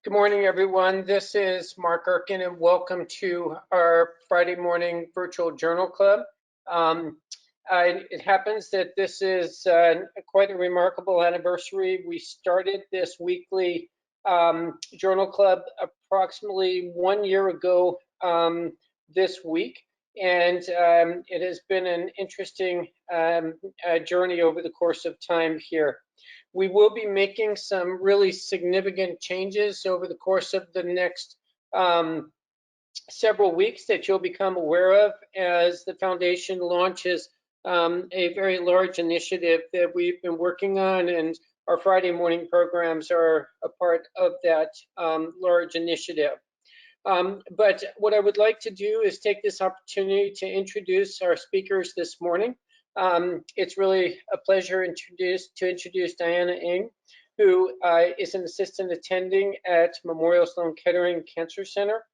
Good morning, everyone. This is Mark Erkin, and welcome to our Friday morning virtual journal club. It happens that this is quite a remarkable anniversary. We started this weekly journal club approximately 1 year ago this week, and it has been an interesting journey over the course of time here. We will be making some really significant changes over the course of the next several weeks that you'll become aware of as the foundation launches a very large initiative that we've been working on, and our Friday morning programs are a part of that large initiative. But what I would like to do is take this opportunity to introduce our speakers this morning. It's really a pleasure to introduce Dianna Ng, who is an assistant attending at Memorial Sloan Kettering Cancer Center.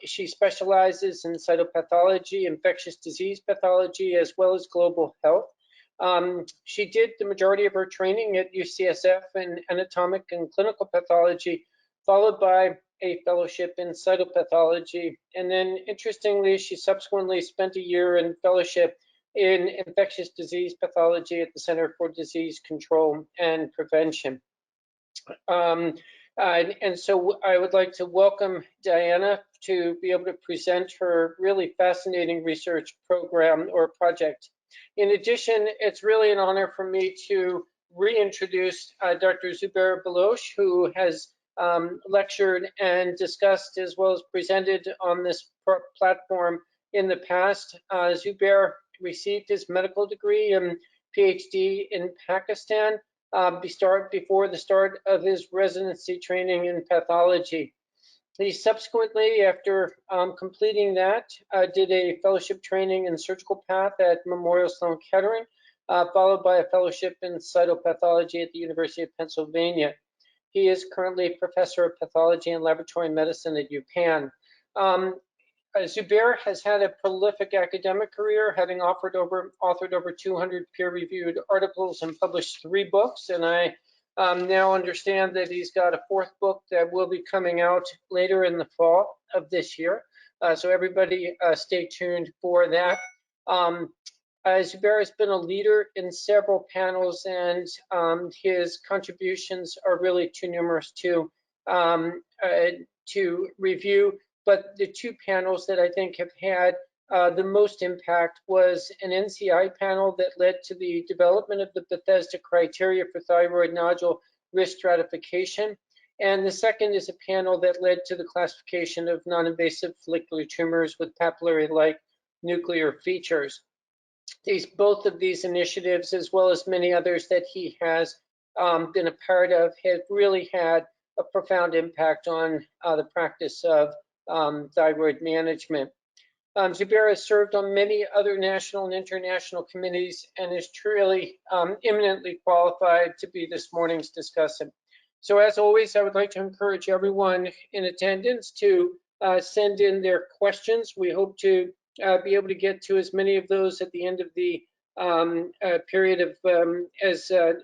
She specializes in cytopathology, infectious disease pathology, as well as global health. She did the majority of her training at UCSF in anatomic and clinical pathology, followed by a fellowship in cytopathology. And then, interestingly, she subsequently spent a year in fellowship in infectious disease pathology at the Center for Disease Control and Prevention. And so I would like to welcome Dianna to be able to present her really fascinating research program or project. In addition, it's really an honor for me to reintroduce Dr. Zubair Baloch, who has lectured and discussed as well as presented on this platform in the past. Zubair received his medical degree and PhD in Pakistan before the start of his residency training in pathology. He subsequently, after completing that, did a fellowship training in surgical path at Memorial Sloan Kettering, followed by a fellowship in cytopathology at the University of Pennsylvania. He is currently a professor of pathology and laboratory medicine at UPenn. Zubair has had a prolific academic career, having authored over 200 peer-reviewed articles and published 3 books. And I now understand that he's got a 4th book that will be coming out later in the fall of this year. So everybody stay tuned for that. Zubair has been a leader in several panels, and his contributions are really too numerous to review. But the 2 panels that I think have had the most impact was an NCI panel that led to the development of the Bethesda criteria for thyroid nodule risk stratification. And the second is a panel that led to the classification of non-invasive follicular tumors with papillary-like nuclear features. Both of these initiatives, as well as many others that he has been a part of, have really had a profound impact on the practice of thyroid management. Zubair has served on many other national and international committees and is truly eminently qualified to be this morning's discussant. So as always, I would like to encourage everyone in attendance to send in their questions. We hope to be able to get to as many of those at the end of the period of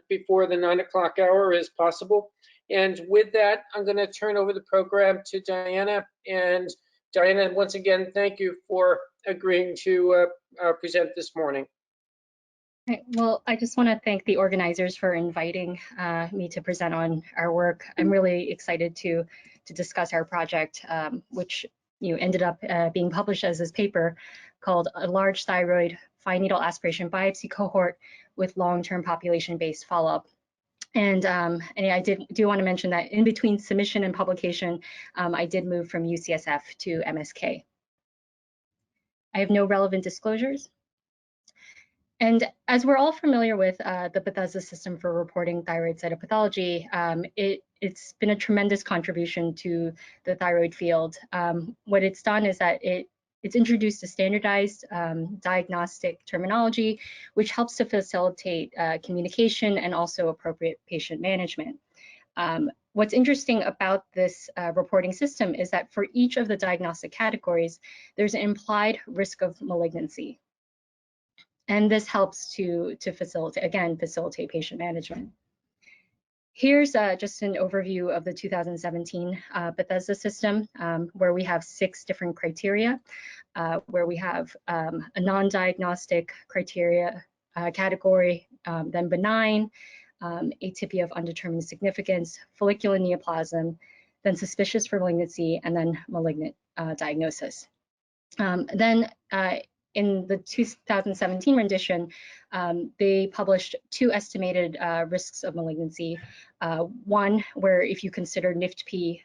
before the 9 o'clock hour as possible. And with that, I'm going to turn over the program to Dianna. And Dianna, once again, thank you for agreeing to present this morning. Right. Well, I just want to thank the organizers for inviting me to present on our work. I'm really excited to discuss our project, which ended up being published as this paper called A Large Thyroid Fine Needle Aspiration Biopsy Cohort with Long-Term Population-Based Follow-Up. And I do want to mention that in between submission and publication, I did move from UCSF to MSK. I have no relevant disclosures. And as we're all familiar with the Bethesda system for reporting thyroid cytopathology, it's been a tremendous contribution to the thyroid field. What it's done is that it's introduced a standardized diagnostic terminology, which helps to facilitate communication and also appropriate patient management. What's interesting about this reporting system is that for each of the diagnostic categories, there's an implied risk of malignancy. And this helps to facilitate patient management. Here's just an overview of the 2017 Bethesda system, where we have 6 different criteria, where we have a non-diagnostic criteria category, then benign, atypia of undetermined significance, follicular neoplasm, then suspicious for malignancy, and then malignant diagnosis. Then in the 2017 rendition, they published 2 estimated risks of malignancy, one where if you consider NIFT-P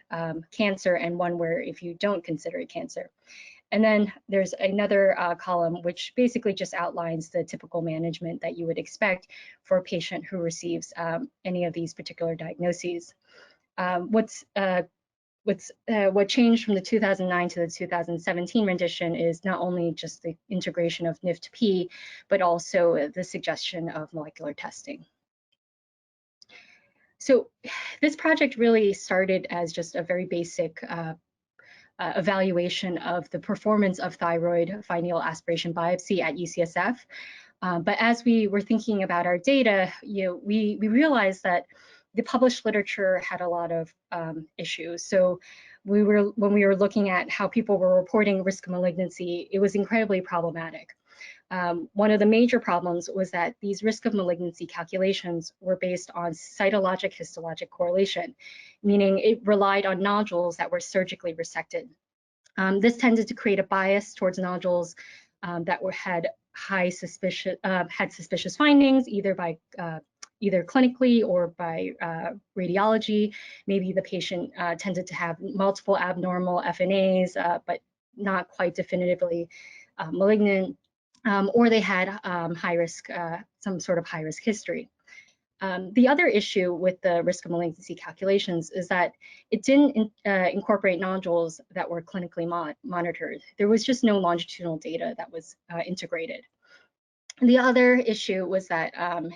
cancer, and one where if you don't consider it cancer. And then there's another column which basically just outlines the typical management that you would expect for a patient who receives any of these particular diagnoses. What changed from the 2009 to the 2017 rendition is not only just the integration of NIFT-P, but also the suggestion of molecular testing. So this project really started as just a very basic evaluation of the performance of thyroid FNA aspiration biopsy at UCSF. But as we were thinking about our data, we realized that the published literature had a lot of issues. So when we were looking at how people were reporting risk of malignancy, it was incredibly problematic. One of the major problems was that these risk of malignancy calculations were based on cytologic histologic correlation, meaning it relied on nodules that were surgically resected. This tended to create a bias towards nodules that had suspicious findings, either clinically or by radiology. Maybe the patient tended to have multiple abnormal FNAs, but not quite definitively malignant, or they had high risk, some sort of high risk history. The other issue with the risk of malignancy calculations is that it didn't incorporate nodules that were clinically monitored. There was just no longitudinal data that was integrated. The other issue was that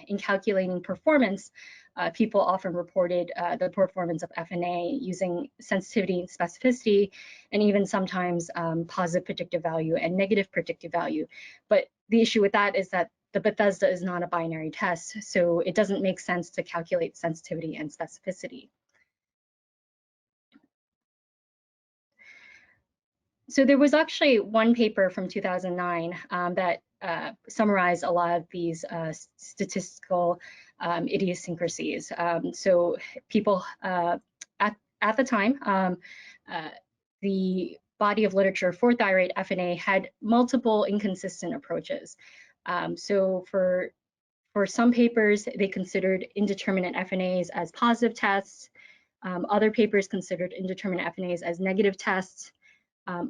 in calculating performance, people often reported the performance of FNA using sensitivity and specificity, and even sometimes positive predictive value and negative predictive value. But the issue with that is that the Bethesda is not a binary test, so it doesn't make sense to calculate sensitivity and specificity. So there was actually one paper from 2009 that summarized a lot of these statistical idiosyncrasies. So people at the time, the body of literature for thyroid FNA had multiple inconsistent approaches. So for some papers, they considered indeterminate FNAs as positive tests. Other papers considered indeterminate FNAs as negative tests.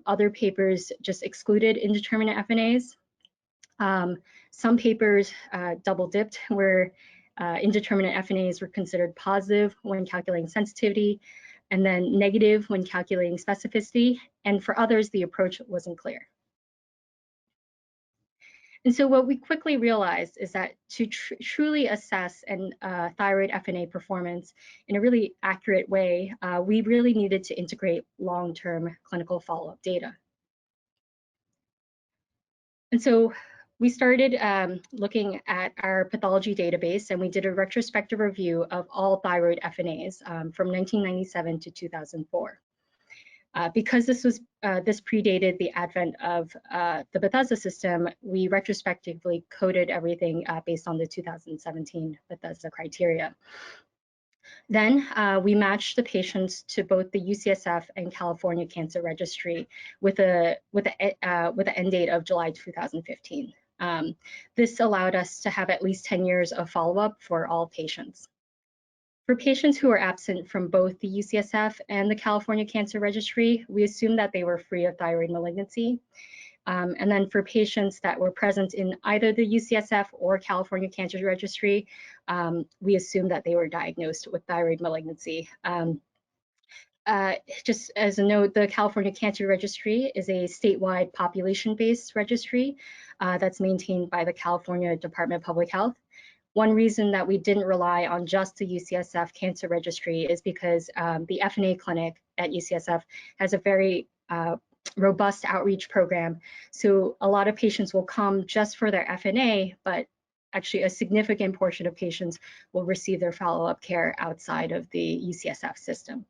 Other papers just excluded indeterminate FNAs. Some papers double dipped, where indeterminate FNAs were considered positive when calculating sensitivity, and then negative when calculating specificity. And for others, the approach wasn't clear. And so what we quickly realized is that to truly assess thyroid FNA performance in a really accurate way, we really needed to integrate long-term clinical follow-up data. And so we started looking at our pathology database, and we did a retrospective review of all thyroid FNAs from 1997 to 2004. Because this predated the advent of the Bethesda system, we retrospectively coded everything based on the 2017 Bethesda criteria. Then we matched the patients to both the UCSF and California Cancer Registry with an end date of July 2015. This allowed us to have at least 10 years of follow-up for all patients. For patients who are absent from both the UCSF and the California Cancer Registry, we assumed that they were free of thyroid malignancy. And then for patients that were present in either the UCSF or California Cancer Registry, we assumed that they were diagnosed with thyroid malignancy. Just as a note, the California Cancer Registry is a statewide population-based registry that's maintained by the California Department of Public Health. One reason that we didn't rely on just the UCSF Cancer Registry is because the FNA clinic at UCSF has a very robust outreach program. So a lot of patients will come just for their FNA, but actually a significant portion of patients will receive their follow-up care outside of the UCSF system.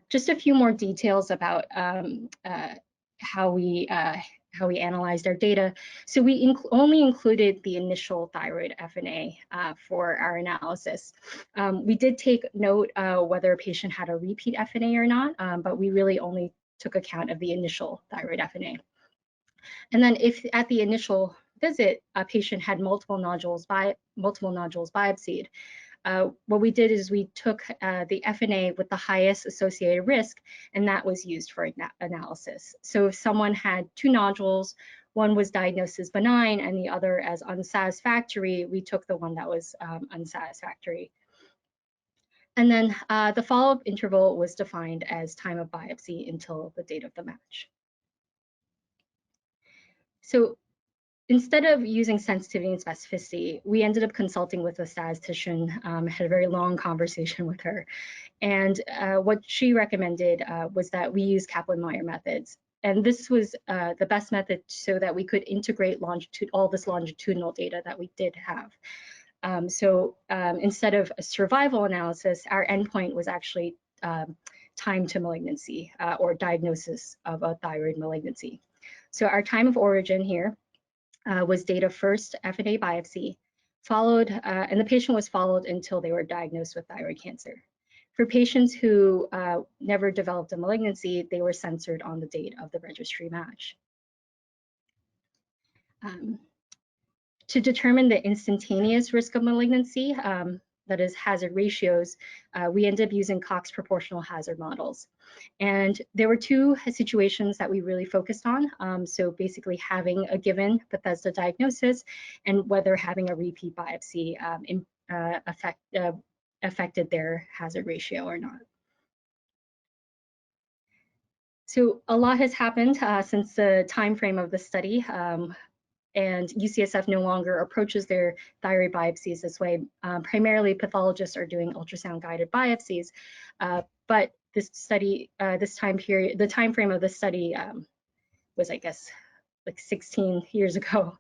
Just a few more details about how we analyzed our data. So we only included the initial thyroid FNA for our analysis. We did take note whether a patient had a repeat FNA or not, but we really only took account of the initial thyroid FNA. And then if at the initial visit, a patient had multiple nodules biopsied, what we did is we took the FNA with the highest associated risk, and that was used for analysis. So if someone had 2 nodules, one was diagnosed as benign and the other as unsatisfactory, we took the one that was unsatisfactory. And then the follow-up interval was defined as time of biopsy until the date of the match. So instead of using sensitivity and specificity, we ended up consulting with a statistician, had a very long conversation with her. And what she recommended was that we use Kaplan-Meier methods. And this was the best method so that we could integrate all this longitudinal data that we did have. Instead of a survival analysis, our endpoint was actually time to malignancy or diagnosis of a thyroid malignancy. So our time of origin here was date of first FNA biopsy, followed, and the patient was followed until they were diagnosed with thyroid cancer. For patients who never developed a malignancy, they were censored on the date of the registry match. To determine the instantaneous risk of malignancy, that is hazard ratios, we ended up using Cox proportional hazard models. And there were 2 situations that we really focused on. So basically having a given Bethesda diagnosis and whether having a repeat biopsy affected their hazard ratio or not. So a lot has happened since the time frame of the study. And UCSF no longer approaches their thyroid biopsies this way. Primarily, pathologists are doing ultrasound-guided biopsies, but this study, the time frame of the study was, I guess, like 16 years ago.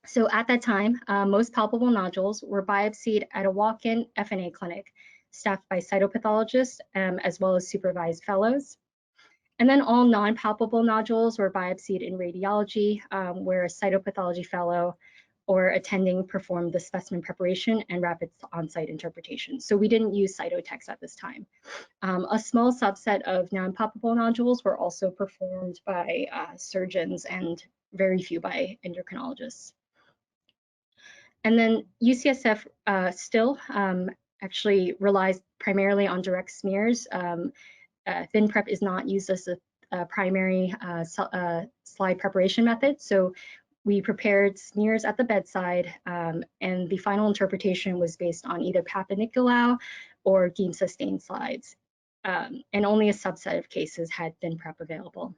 So at that time, most palpable nodules were biopsied at a walk-in FNA clinic, staffed by cytopathologists as well as supervised fellows. And then all non-palpable nodules were biopsied in radiology, where a cytopathology fellow or attending performed the specimen preparation and rapid on-site interpretation. So we didn't use cytotext at this time. A small subset of non-palpable nodules were also performed by surgeons and very few by endocrinologists. And then UCSF still actually relies primarily on direct smears. ThinPrep is not used as a primary slide preparation method. So we prepared smears at the bedside, and the final interpretation was based on either Papa-Nicolau or Giemsa stain slides. And only a subset of cases had ThinPrep available.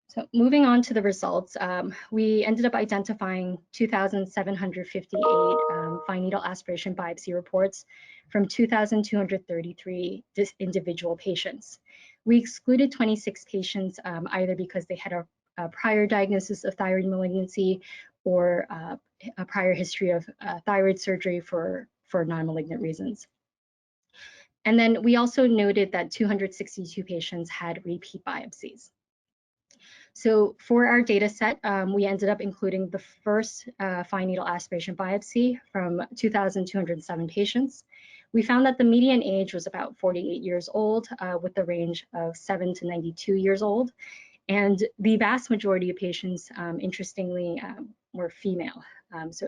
So moving on to the results, we ended up identifying 2,758 fine needle aspiration biopsy reports from 2,233 individual patients. We excluded 26 patients either because they had a prior diagnosis of thyroid malignancy or a prior history of thyroid surgery for non-malignant reasons. And then we also noted that 262 patients had repeat biopsies. So for our data set, we ended up including the first fine needle aspiration biopsy from 2,207 patients. We found that the median age was about 48 years old with a range of 7 to 92 years old. And the vast majority of patients, interestingly, were female, so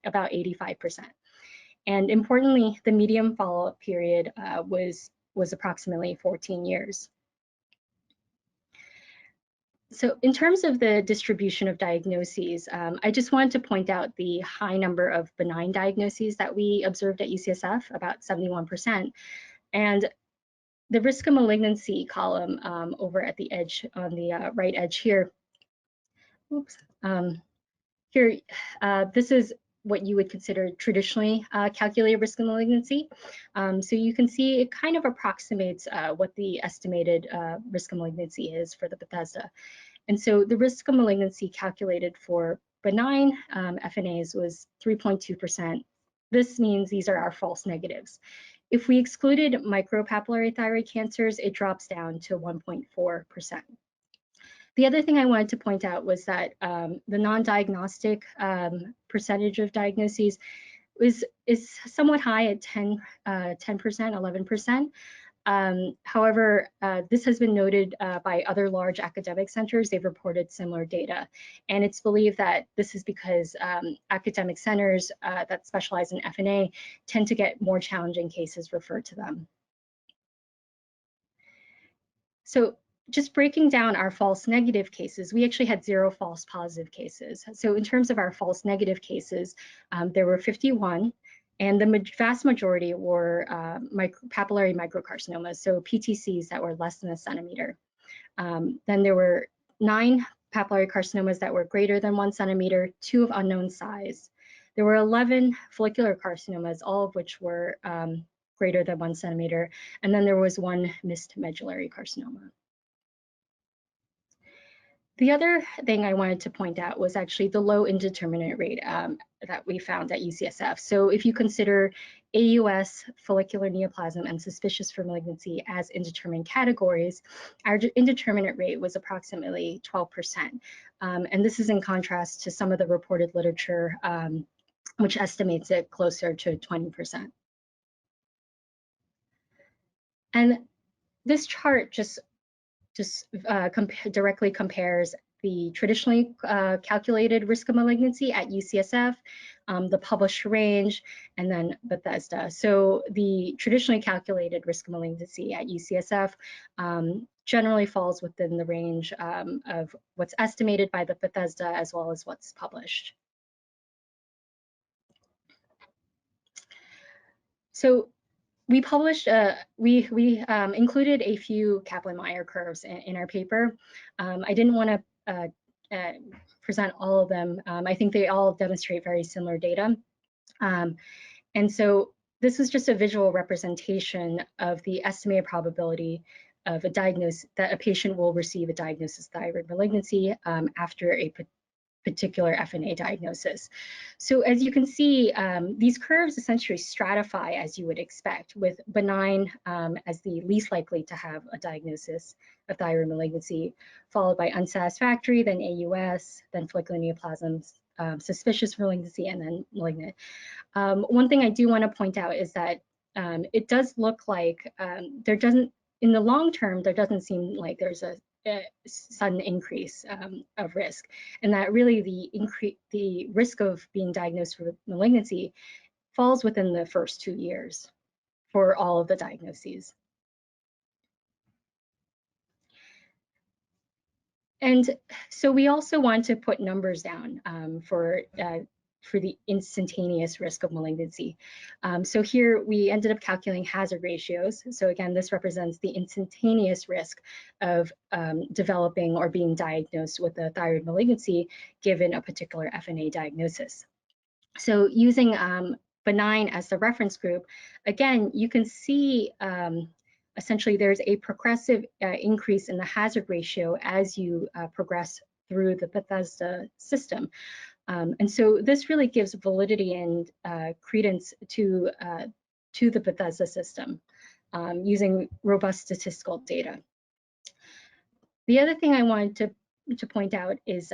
about 85%. And importantly, the median follow-up period was approximately 14 years. So in terms of the distribution of diagnoses, I just wanted to point out the high number of benign diagnoses that we observed at UCSF, about 71%. And the risk of malignancy column over at the edge, on the right edge here, this is what you would consider traditionally calculated risk of malignancy. So you can see it kind of approximates what the estimated risk of malignancy is for the Bethesda. And so the risk of malignancy calculated for benign FNAs was 3.2%. This means these are our false negatives. If we excluded micropapillary thyroid cancers, it drops down to 1.4%. The other thing I wanted to point out was that the non-diagnostic percentage of diagnoses is somewhat high at 10%, 11%. However, this has been noted by other large academic centers. They've reported similar data. And it's believed that this is because academic centers that specialize in FNA tend to get more challenging cases referred to them. So just breaking down our false negative cases, we actually had 0 false positive cases. So in terms of our false negative cases, there were 51. And the vast majority were papillary microcarcinomas, so PTCs that were less than a centimeter. Then there were 9 papillary carcinomas that were greater than 1 centimeter, 2 of unknown size. There were 11 follicular carcinomas, all of which were greater than 1 centimeter. And then there was 1 missed medullary carcinoma. The other thing I wanted to point out was actually the low indeterminate rate that we found at UCSF. So if you consider AUS, follicular neoplasm, and suspicious for malignancy as indeterminate categories, our indeterminate rate was approximately 12%. And this is in contrast to some of the reported literature, which estimates it closer to 20%. And this chart just directly compares the traditionally calculated risk of malignancy at UCSF, the published range, and then Bethesda. So the traditionally calculated risk of malignancy at UCSF generally falls within the range of what's estimated by the Bethesda as well as what's published. So we published, we included a few Kaplan-Meier curves in our paper. I didn't want to present all of them. I think they all demonstrate very similar data. And so this was just a visual representation of the estimated probability of a diagnosis, that a patient will receive a diagnosis of thyroid malignancy after a particular FNA diagnosis. So as you can see, these curves essentially stratify as you would expect, with benign as the least likely to have a diagnosis of thyroid malignancy, followed by unsatisfactory, then AUS, then follicular neoplasms, suspicious malignancy, and then malignant. One thing I do want to point out is that it does look like in the long term, there doesn't seem like there's a sudden increase of risk, and that really the risk of being diagnosed with malignancy falls within the first 2 years for all of the diagnoses. And so we also want to put numbers down for the instantaneous risk of malignancy. So here we ended up calculating hazard ratios. So again, this represents the instantaneous risk of developing or being diagnosed with a thyroid malignancy given a particular FNA diagnosis. So using benign as the reference group, again, you can see essentially there's a progressive increase in the hazard ratio as you progress through the Bethesda system. And so this really gives validity and credence to the Bethesda system using robust statistical data. The other thing I wanted to point out is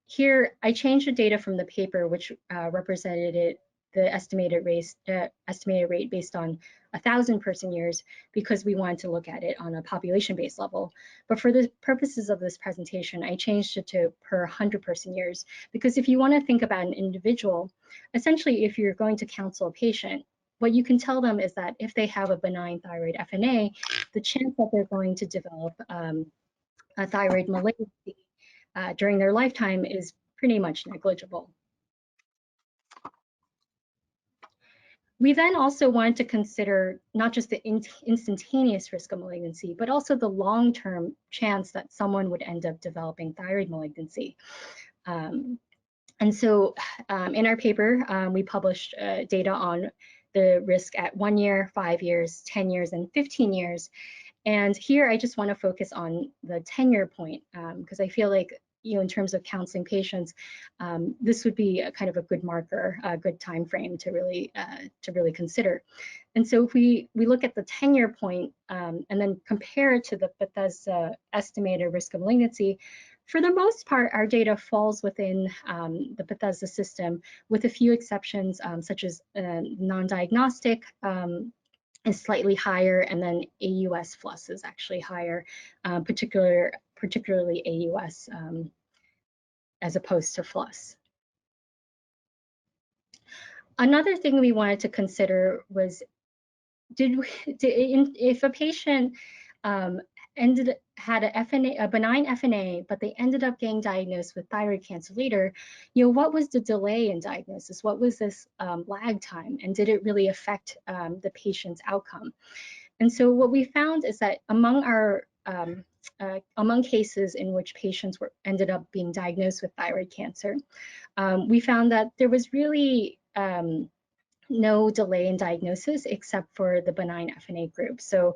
here I changed the data from the paper, which represented the estimated rate based on 1,000 person years, because we wanted to look at it on a population-based level. But for the purposes of this presentation, I changed it to per 100 person years, because if you want to think about an individual, essentially if you're going to counsel a patient, what you can tell them is that if they have a benign thyroid FNA, the chance that they're going to develop a thyroid malignancy during their lifetime is pretty much negligible. We then also wanted to consider not just the instantaneous risk of malignancy, but also the long-term chance that someone would end up developing thyroid malignancy. And so in our paper, we published data on the risk at 1 year, 5 years, 10 years, and 15 years. And here I just want to focus on the tenure point because I feel like, in terms of counseling patients, this would be a kind of a good marker, a good time frame to really consider. And so if we look at the tenure point and then compare it to the Bethesda estimated risk of malignancy, for the most part, our data falls within the Bethesda system, with a few exceptions, such as non-diagnostic is slightly higher, and then AUS FLUS is actually higher, particularly AUS as opposed to FLUS. Another thing we wanted to consider was, if a patient had a benign FNA, but they ended up getting diagnosed with thyroid cancer later, what was the delay in diagnosis? What was this lag time? And did it really affect the patient's outcome? And so what we found is that among cases in which patients ended up being diagnosed with thyroid cancer, we found that there was really no delay in diagnosis except for the benign FNA group. So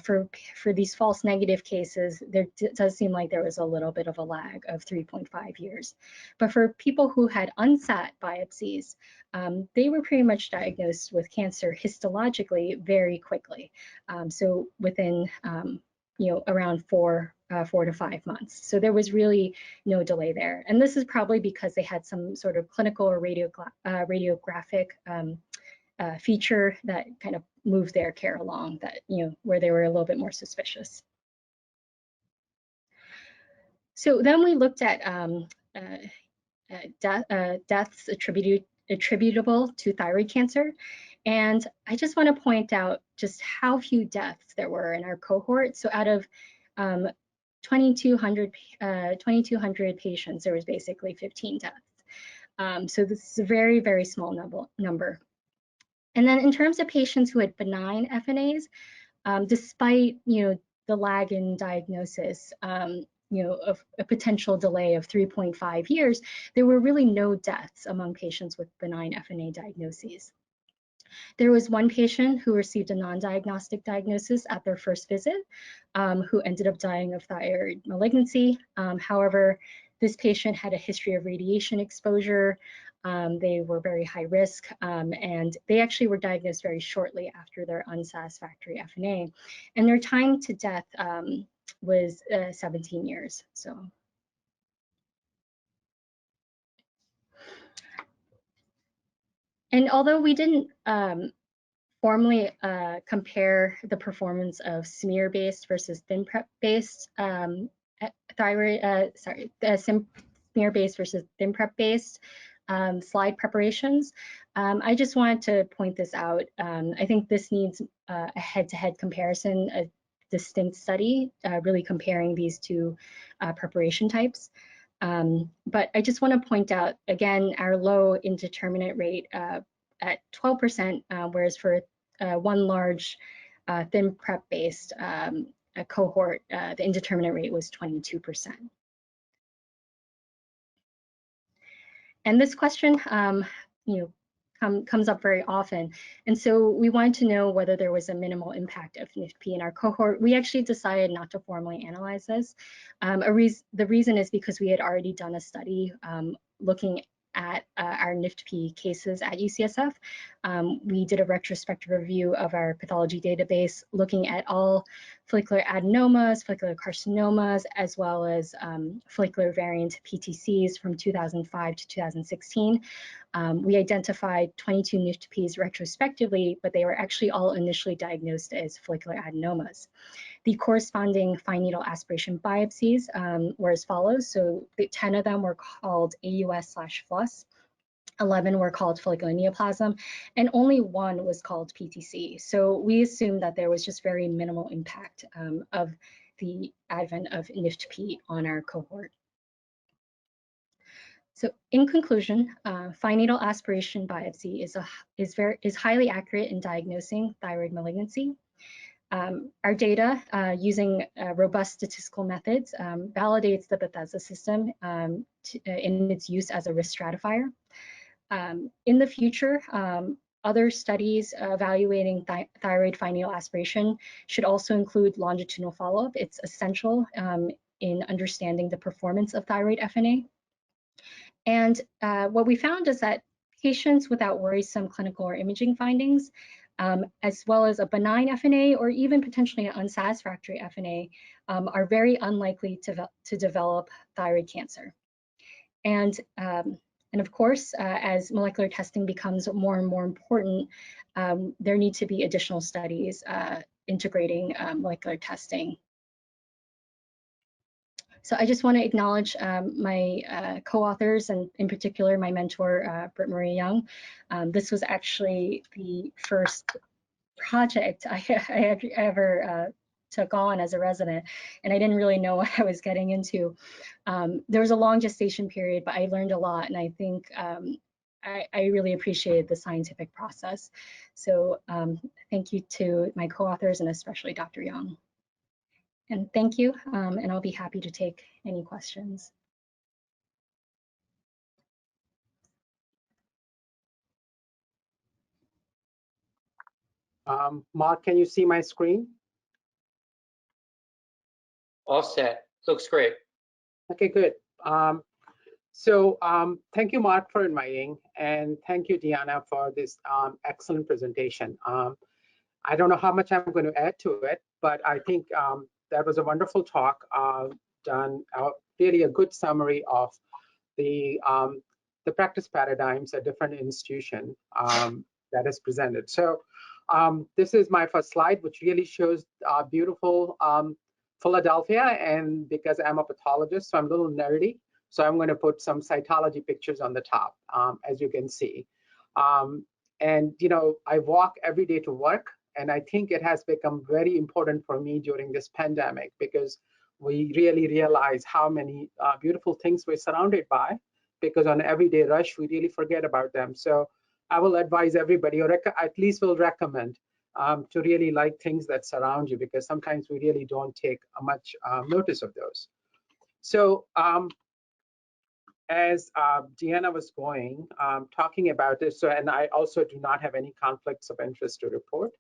for these false negative cases, there does seem like there was a little bit of a lag of 3.5 years. But for people who had unsat biopsies, they were pretty much diagnosed with cancer histologically very quickly. So within around 4 to 5 months. So there was really no delay there. And this is probably because they had some sort of clinical or radiographic feature that kind of moved their care along, that, where they were a little bit more suspicious. So then we looked at deaths attributable to thyroid cancer. And I just want to point out just how few deaths there were in our cohort. So out of 2,200 patients, there was basically 15 deaths. So this is a very, very small number. And then in terms of patients who had benign FNAs, despite the lag in diagnosis, of a potential delay of 3.5 years, there were really no deaths among patients with benign FNA diagnoses. There was one patient who received a non-diagnostic diagnosis at their first visit, who ended up dying of thyroid malignancy. However, this patient had a history of radiation exposure. They were very high risk, and they actually were diagnosed very shortly after their unsatisfactory FNA. And their time to death was 17 years. So. And although we didn't formally compare the performance of smear-based versus thin prep-based smear-based versus thin prep-based slide preparations, I just wanted to point this out. I think this needs a head-to-head comparison, a distinct study, really comparing these two preparation types. But I just want to point out, again, our low indeterminate rate at 12%, whereas for one large thin prep-based cohort, the indeterminate rate was 22%. And this question, comes up very often. And so we wanted to know whether there was a minimal impact of NIFT-P in our cohort. We actually decided not to formally analyze this. The reason is because we had already done a study looking at our NIFT-P cases at UCSF. We did a retrospective review of our pathology database, looking at all follicular adenomas, follicular carcinomas, as well as follicular variant PTCs from 2005 to 2016. We identified 22 NIFT-Ps retrospectively, but they were actually all initially diagnosed as follicular adenomas. The corresponding fine needle aspiration biopsies were as follows. So 10 of them were called AUS/FLUS, 11 were called follicular neoplasm, and only 1 was called PTC. So we assumed that there was just very minimal impact of the advent of NIFT-P on our cohort. So in conclusion, fine needle aspiration biopsy is highly accurate in diagnosing thyroid malignancy. Our data using robust statistical methods validates the Bethesda system in its use as a risk stratifier. In the future, Other studies evaluating thyroid FNA aspiration should also include longitudinal follow-up. It's essential in understanding the performance of thyroid FNA. And what we found is that patients without worrisome clinical or imaging findings, as well as a benign FNA or even potentially an unsatisfactory FNA, are very unlikely to develop thyroid cancer. And of course, as molecular testing becomes more and more important, there need to be additional studies integrating molecular testing. So I just want to acknowledge my co-authors, and in particular my mentor, Britt Marie Young. This was actually the first project I ever took on as a resident, and I didn't really know what I was getting into. There was a long gestation period, but I learned a lot, and I think I really appreciated the scientific process. So thank you to my co-authors and especially Dr. Young. And thank you, and I'll be happy to take any questions. Mark, can you see my screen? All set. Looks great. Okay, good. Thank you, Mark, for inviting, and thank you, Dianna, for this excellent presentation. I don't know how much I'm going to add to it, but I think that was a wonderful talk, done really a good summary of the practice paradigms at different institutions that is presented. So this is my first slide, which really shows beautiful Philadelphia, and because I'm a pathologist, so I'm a little nerdy, so I'm going to put some cytology pictures on the top, as you can see. And you know, I walk every day to work, and I think it has become very important for me during this pandemic because we really realize how many beautiful things we're surrounded by, because on everyday rush, we really forget about them. So I will advise everybody, or at least will recommend, to really like things that surround you, because sometimes we really don't take much notice of those. So as Dianna was going, talking about this, so, and I also do not have any conflicts of interest to report.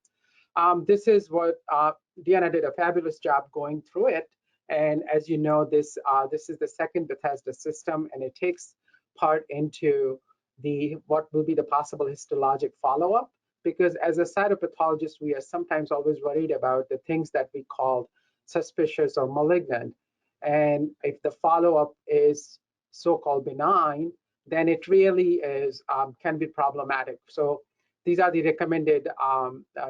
This is what Dianna did a fabulous job going through it. And as you know, this is the second Bethesda system, and it takes part into what will be the possible histologic follow-up, because as a cytopathologist, we are sometimes always worried about the things that we call suspicious or malignant. And if the follow-up is so-called benign, then it really is can be problematic. So these are the recommended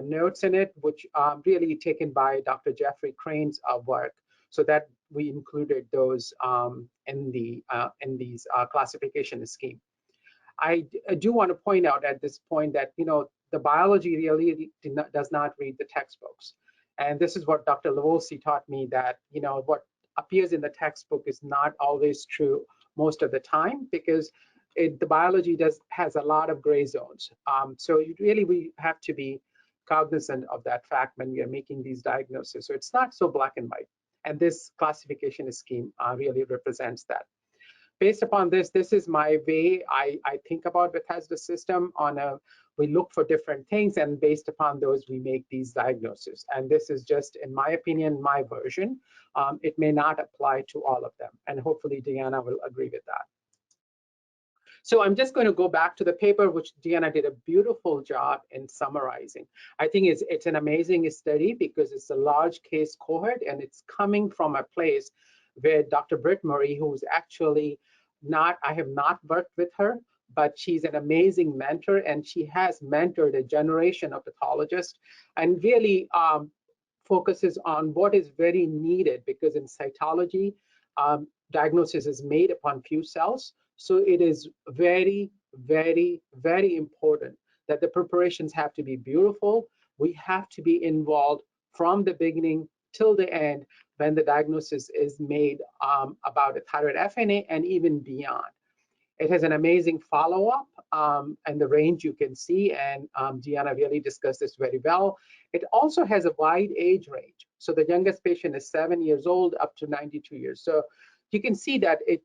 notes in it, which really taken by Dr. Jeffrey Crane's work, so that we included those in these classification scheme. I do want to point out at this point that, you know, the biology really does not read the textbooks. And this is what Dr. Lavosi taught me, that, you know, what appears in the textbook is not always true most of the time, because the biology has a lot of gray zones. So we have to be cognizant of that fact when we are making these diagnoses. So it's not so black and white. And this classification scheme really represents that. Based upon this is my way I think about Bethesda system. We look for different things, and based upon those, we make these diagnoses. And this is just, in my opinion, my version. It may not apply to all of them, and hopefully Dianna will agree with that. So I'm just going to go back to the paper, which Dianna did a beautiful job in summarizing. I think it's an amazing study because it's a large case cohort, and it's coming from a place where Dr. Britt Marie, who's actually I have not worked with her, but she's an amazing mentor, and she has mentored a generation of pathologists, and really focuses on what is very needed, because in cytology, diagnosis is made upon few cells. So it is very, very, very important that the preparations have to be beautiful. We have to be involved from the beginning till the end when the diagnosis is made about a thyroid FNA and even beyond. It has an amazing follow-up, and the range you can see, and Dianna really discussed this very well. It also has a wide age range. So the youngest patient is 7 years old up to 92 years. So you can see that it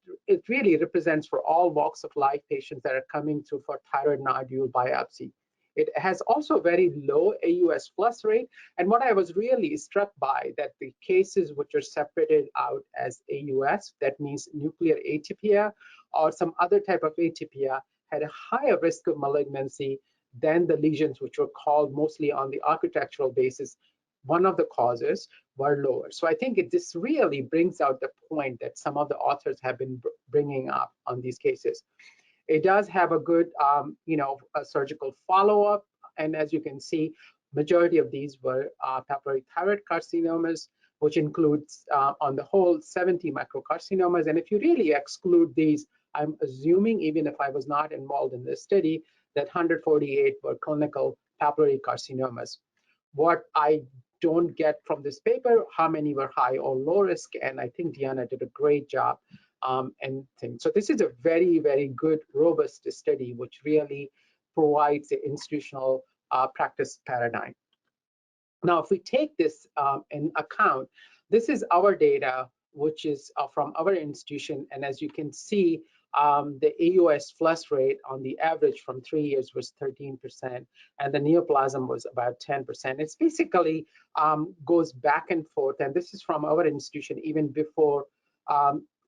really represents for all walks of life patients that are coming through for thyroid nodule biopsy. It has also very low AUS plus rate. And what I was really struck by, that the cases which are separated out as AUS, that means nuclear atypia or some other type of atypia, had a higher risk of malignancy than the lesions which were called mostly on the architectural basis. One of the causes were lower. So I think this really brings out the point that some of the authors have been bringing up on these cases. It does have a good, a surgical follow-up, and as you can see, majority of these were papillary thyroid carcinomas, which includes, on the whole, 70 microcarcinomas. And if you really exclude these, I'm assuming, even if I was not involved in this study, that 148 were clinical papillary carcinomas. What I don't get from this paper, how many were high or low risk, and I think Dianna did a great job. And things. So this is a very, very good, robust study, which really provides the institutional practice paradigm. Now, if we take this in account, this is our data, which is from our institution. And as you can see, the AUS plus rate on the average from 3 years was 13%, and the neoplasm was about 10%. It's basically goes back and forth, and this is from our institution even before,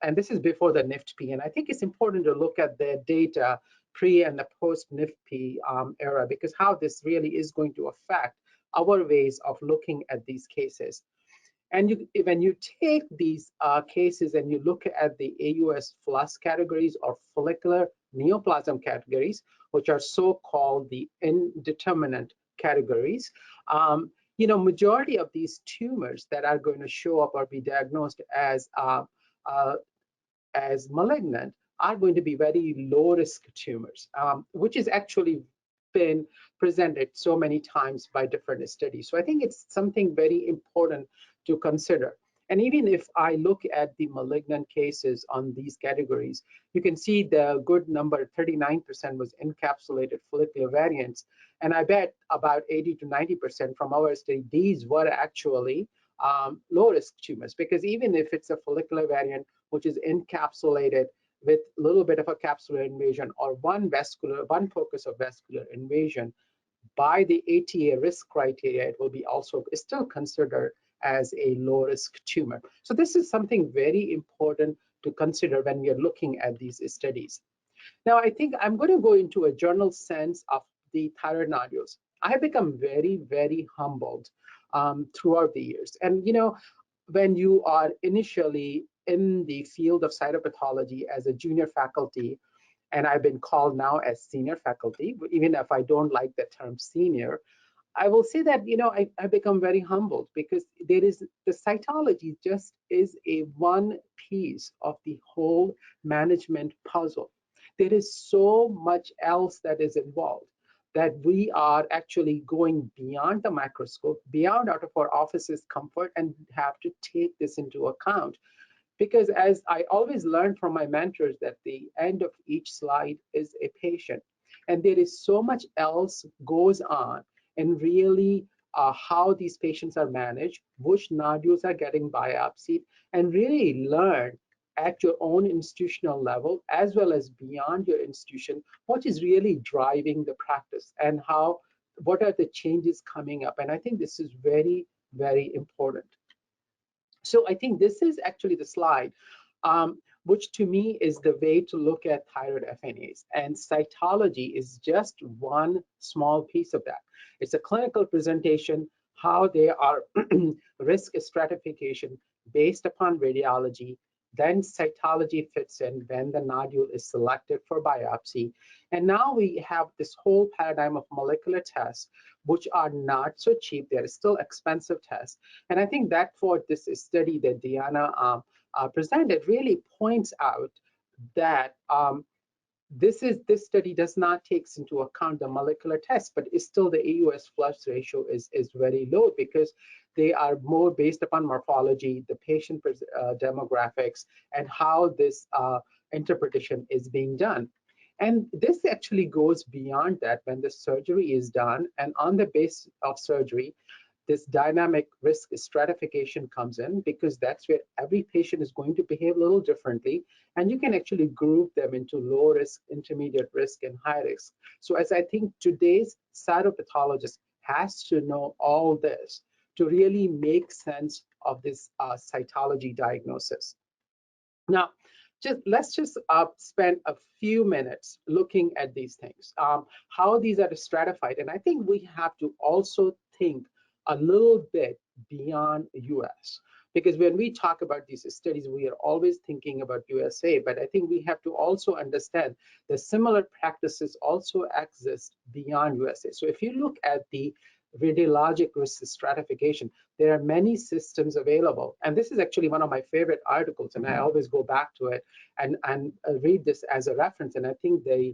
and this is before the NIFT-P. And I think it's important to look at the data pre and the post NIFT-P era, because how this really is going to affect our ways of looking at these cases. And when you take these cases and you look at the AUS plus categories or follicular neoplasm categories, which are so-called the indeterminate categories, majority of these tumors that are going to show up or be diagnosed as malignant are going to be very low-risk tumors, which is actually been presented so many times by different studies. So I think it's something very important to consider. And even if I look at the malignant cases on these categories, you can see the good number, 39% was encapsulated follicular variants. And I bet about 80 to 90% from our study, these were actually low-risk tumors, because even if it's a follicular variant, which is encapsulated with a little bit of a capsular invasion or one focus of vascular invasion, by the ATA risk criteria, it will be also still considered as a low-risk tumor. So this is something very important to consider when we are looking at these studies. Now, I think I'm going to go into a general sense of the thyroid nodules. I have become very, very humbled throughout the years. And, when you are initially in the field of cytopathology as a junior faculty, and I've been called now as senior faculty, even if I don't like the term senior, I will say that, I become very humbled, because the cytology just is a one piece of the whole management puzzle. There is so much else that is involved, that we are actually going beyond the microscope, beyond out of our office's comfort, and have to take this into account. Because as I always learn from my mentors, that the end of each slide is a patient. And there is so much else goes on, and really how these patients are managed, which nodules are getting biopsied, and really learn at your own institutional level, as well as beyond your institution, what is really driving the practice, and what are the changes coming up. And I think this is very, very important. So I think this is actually the slide, which to me is the way to look at thyroid FNAs. And cytology is just one small piece of that. It's a clinical presentation, how they are risk stratification based upon radiology. Then cytology fits in when the nodule is selected for biopsy. And now we have this whole paradigm of molecular tests, which are not so cheap. They're still expensive tests. And I think that for this study that Dianna presented really points out that this study does not take into account the molecular test, but it's still the AUS plus ratio is very low, because they are more based upon morphology, the patient demographics, and how this interpretation is being done. And this actually goes beyond that when the surgery is done, and on the basis of surgery, this dynamic risk stratification comes in, because that's where every patient is going to behave a little differently, and you can actually group them into low risk, intermediate risk, and high risk. So as I think today's cytopathologist has to know all this to really make sense of this cytology diagnosis. Now, let's just spend a few minutes looking at these things, how these are stratified. And I think we have to also think a little bit beyond US, because when we talk about these studies, we are always thinking about USA, but I think we have to also understand that similar practices also exist beyond USA. So if you look at the radiologic risk stratification, there are many systems available. And this is actually one of my favorite articles, and I always go back to it and read this as a reference. And I think the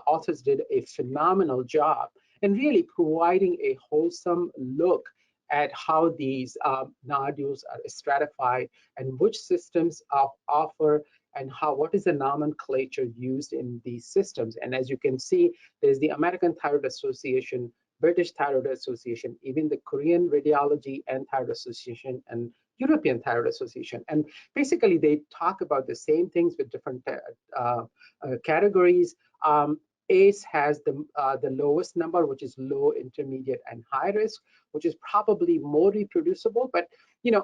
authors did a phenomenal job in really providing a wholesome look at how these nodules are stratified and which systems offer and what is the nomenclature used in these systems. And as you can see, there's the American Thyroid Association, British Thyroid Association, even the Korean Radiology and Thyroid Association, and European Thyroid Association. And basically, they talk about the same things with different categories. ACE has the lowest number, which is low, intermediate, and high risk, which is probably more reproducible. But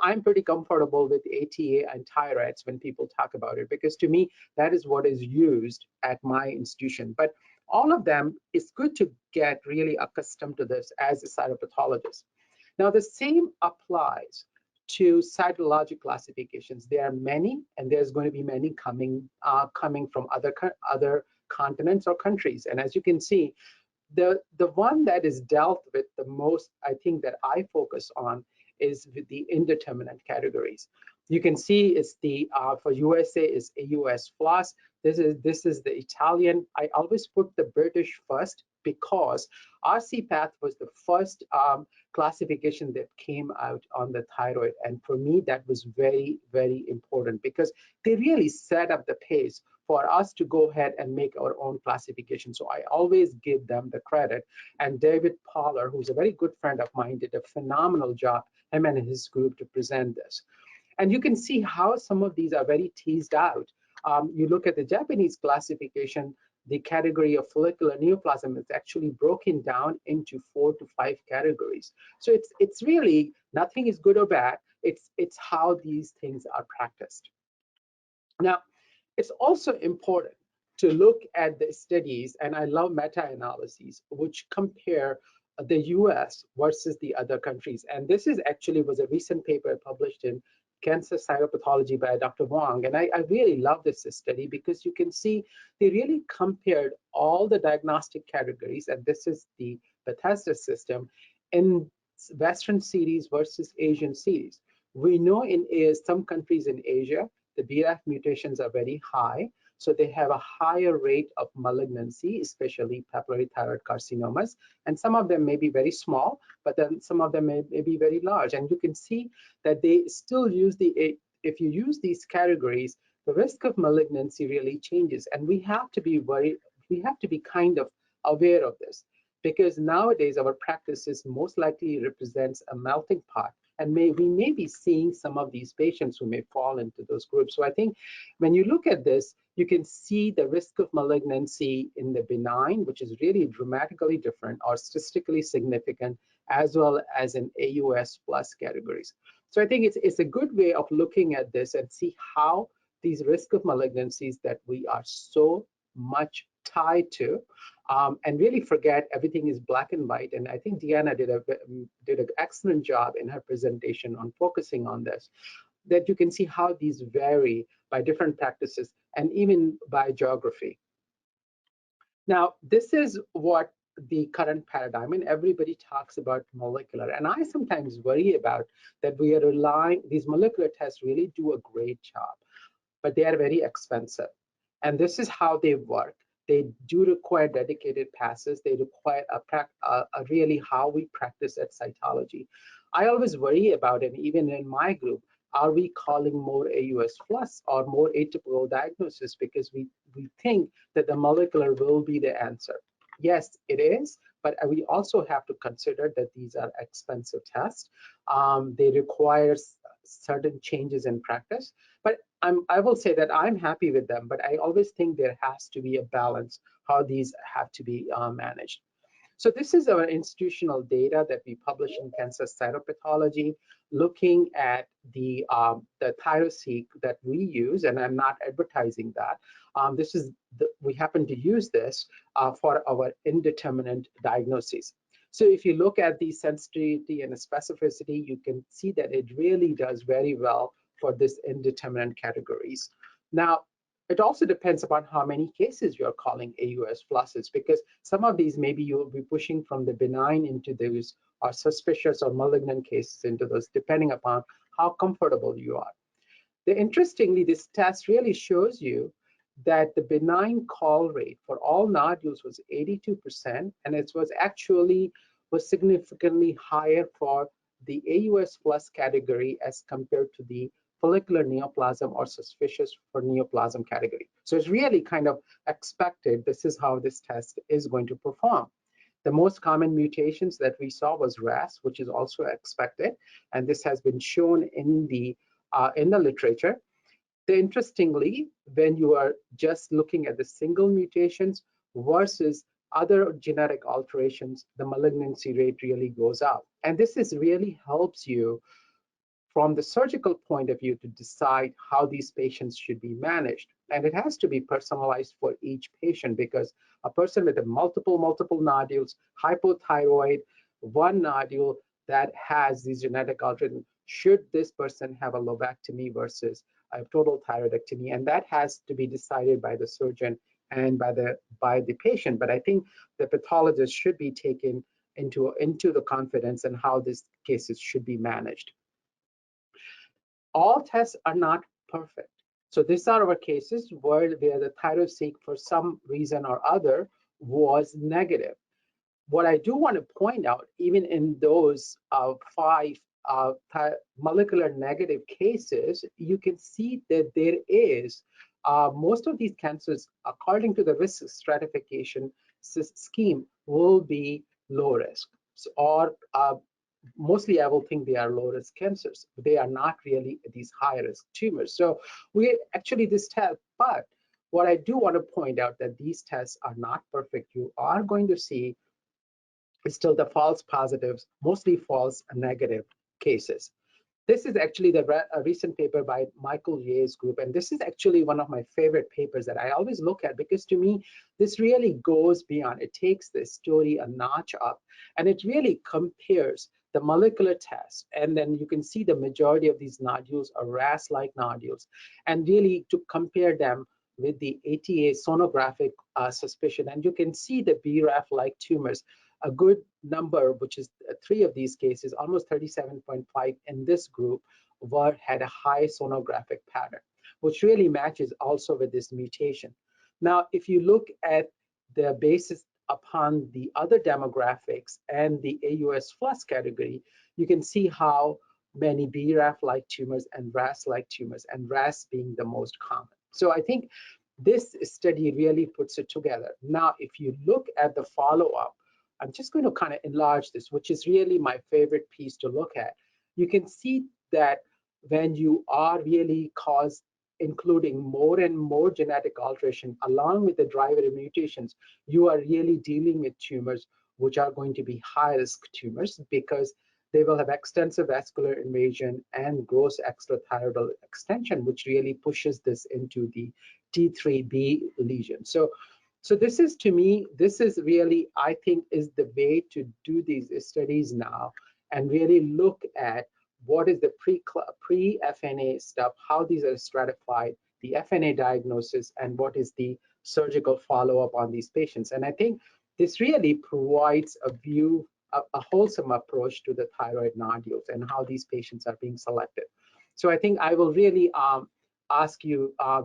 I'm pretty comfortable with ATA and TI-RADS when people talk about it, because to me, that is what is used at my institution. But all of them, it's good to get really accustomed to this as a cytopathologist. Now, the same applies to cytologic classifications. There are many, and there's going to be many coming from other continents or countries. And as you can see, the one that is dealt with the most, I think, that I focus on is with the indeterminate categories. You can see it's the for USA is AUS plus. This is the Italian. I always put the British first because RC-Path was the first classification that came out on the thyroid, and for me that was very, very important, because they really set up the pace for us to go ahead and make our own classification. So I always give them the credit. And David Poller, who's a very good friend of mine, did a phenomenal job, him and his group, to present this. And you can see how some of these are very teased out. You look at the Japanese classification, the category of follicular neoplasm is actually broken down into 4 to 5 categories. So it's really, nothing is good or bad. It's how these things are practiced. Now, it's also important to look at the studies, and I love meta-analyses, which compare the US versus the other countries. And this was a recent paper published in Cancer Cytopathology by Dr. Wang. And I really love this study because you can see they really compared all the diagnostic categories, and this is the Bethesda system, in Western series versus Asian series. We know in some countries in Asia, the BRAF mutations are very high, so they have a higher rate of malignancy, especially papillary thyroid carcinomas, and some of them may be very small, but then some of them may be very large. And you can see that they still use if you use these categories, the risk of malignancy really changes, and we have to be kind of aware of this, because nowadays our practices most likely represents a melting pot. And we may be seeing some of these patients who may fall into those groups. So I think when you look at this, you can see the risk of malignancy in the benign, which is really dramatically different or statistically significant, as well as in AUS plus categories. So I think it's a good way of looking at this and see how these risk of malignancies that we are so much tied to, and really forget everything is black and white. And I think Dianna did an excellent job in her presentation on focusing on this, that you can see how these vary by different practices and even by geography. Now, this is what the current paradigm, and everybody talks about molecular. And I sometimes worry about that we are relying, these molecular tests really do a great job, but they are very expensive. And this is how they work. They do require dedicated passes. They require a really how we practice at cytology. I always worry about it, even in my group, are we calling more AUS plus or more atypical diagnosis, because we think that the molecular will be the answer. Yes, it is, but we also have to consider that these are expensive tests. They require certain changes in practice, but I will say that I'm happy with them, but I always think there has to be a balance how these have to be managed. So this is our institutional data that we publish in Cancer Cytopathology, looking at the ThyroSeq that we use, and I'm not advertising that. We happen to use this for our indeterminate diagnosis. So if you look at the sensitivity and the specificity, you can see that it really does very well for this indeterminate categories. Now, it also depends upon how many cases you're calling AUS pluses, because some of these maybe you'll be pushing from the benign into those or suspicious or malignant cases into those, depending upon how comfortable you are. Interestingly, this test really shows you that the benign call rate for all nodules was 82%, and it was actually significantly higher for the AUS plus category as compared to the follicular neoplasm or suspicious for neoplasm category. So it's really kind of expected. This is how this test is going to perform. The most common mutations that we saw was RAS, which is also expected, and this has been shown in the literature. Interestingly, when you are just looking at the single mutations versus other genetic alterations, the malignancy rate really goes up. And this really helps you from the surgical point of view to decide how these patients should be managed. And it has to be personalized for each patient, because a person with multiple nodules, hypothyroid, one nodule that has these genetic alterations, should this person have a lobectomy versus a total thyroidectomy? And that has to be decided by the surgeon and by the patient. But I think the pathologist should be taken into the confidence and how these cases should be managed. All tests are not perfect. So these are our cases where the ThyroSeq for some reason or other was negative. What I do want to point out, even in those 5 molecular negative cases, you can see that there is most of these cancers, according to the risk stratification scheme, will be low risk, or mostly I will think they are low risk cancers. They are not really these high risk tumors. So we actually this test, but what I do want to point out that these tests are not perfect. You are going to see still the false positives, mostly false negative cases. This is actually a recent paper by Michael Ye's group, and this is actually one of my favorite papers that I always look at, because to me, this really goes beyond. It takes this story a notch up, and it really compares the molecular tests, and then you can see the majority of these nodules are RAS-like nodules, and really to compare them with the ATA sonographic suspicion, and you can see the BRAF-like tumors. A good number, which is 3 of these cases, almost 37.5 in this group, had a high sonographic pattern, which really matches also with this mutation. Now, if you look at the basis upon the other demographics and the AUS plus category, you can see how many BRAF-like tumors and RAS-like tumors, and RAS being the most common. So I think this study really puts it together. Now, if you look at the follow-up, I'm just going to kind of enlarge this, which is really my favorite piece to look at. You can see that when you are really including more and more genetic alteration along with the driver mutations, you are really dealing with tumors which are going to be high-risk tumors, because they will have extensive vascular invasion and gross extrathyroidal extension, which really pushes this into the T3B lesion. So this is, to me, this is really, I think, is the way to do these studies now, and really look at what is the pre-FNA stuff, how these are stratified, the FNA diagnosis, and what is the surgical follow-up on these patients. And I think this really provides a view, a wholesome approach to the thyroid nodules and how these patients are being selected. So I think I will really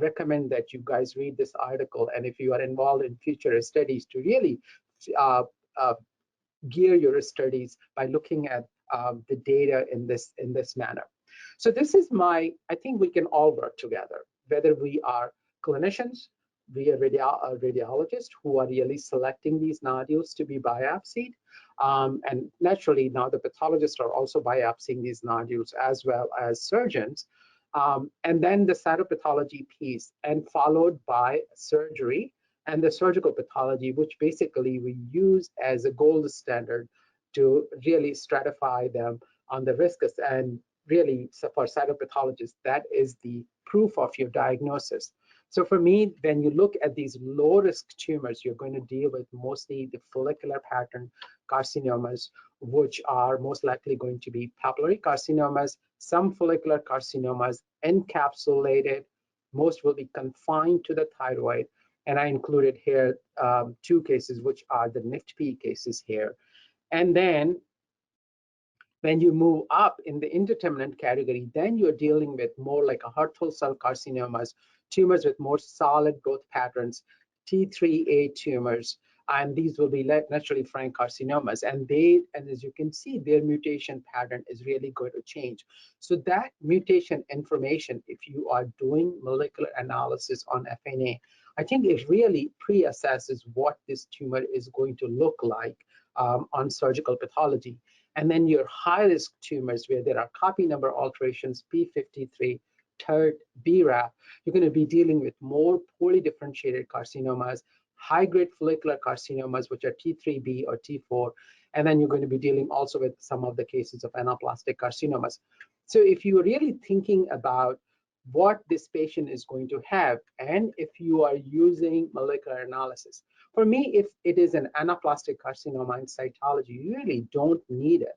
recommend that you guys read this article, and if you are involved in future studies, to really gear your studies by looking at the data in this manner. So this is I think we can all work together, whether we are clinicians radiologists who are really selecting these nodules to be biopsied. And naturally, now the pathologists are also biopsying these nodules as well as surgeons. And then the cytopathology piece, and followed by surgery and the surgical pathology, which basically we use as a gold standard to really stratify them on the risks. And really, so for cytopathologists, that is the proof of your diagnosis. So for me, when you look at these low-risk tumors, you're going to deal with mostly the follicular pattern carcinomas, which are most likely going to be papillary carcinomas, some follicular carcinomas, encapsulated. Most will be confined to the thyroid. And I included here 2 cases, which are the NICTP cases here. And then when you move up in the indeterminate category, then you're dealing with more like a Hurtful cell carcinomas, tumors with more solid growth patterns, T3A tumors, and these will be naturally frank carcinomas. And as you can see, their mutation pattern is really going to change. So that mutation information, if you are doing molecular analysis on FNA, I think it really pre-assesses what this tumor is going to look like on surgical pathology. And then your high-risk tumors where there are copy number alterations, P53, TERT, BRAF, you're going to be dealing with more poorly differentiated carcinomas, high-grade follicular carcinomas, which are T3B or T4, and then you're going to be dealing also with some of the cases of anaplastic carcinomas. So if you're really thinking about what this patient is going to have, and if you are using molecular analysis, for me, if it is an anaplastic carcinoma in cytology, you really don't need it.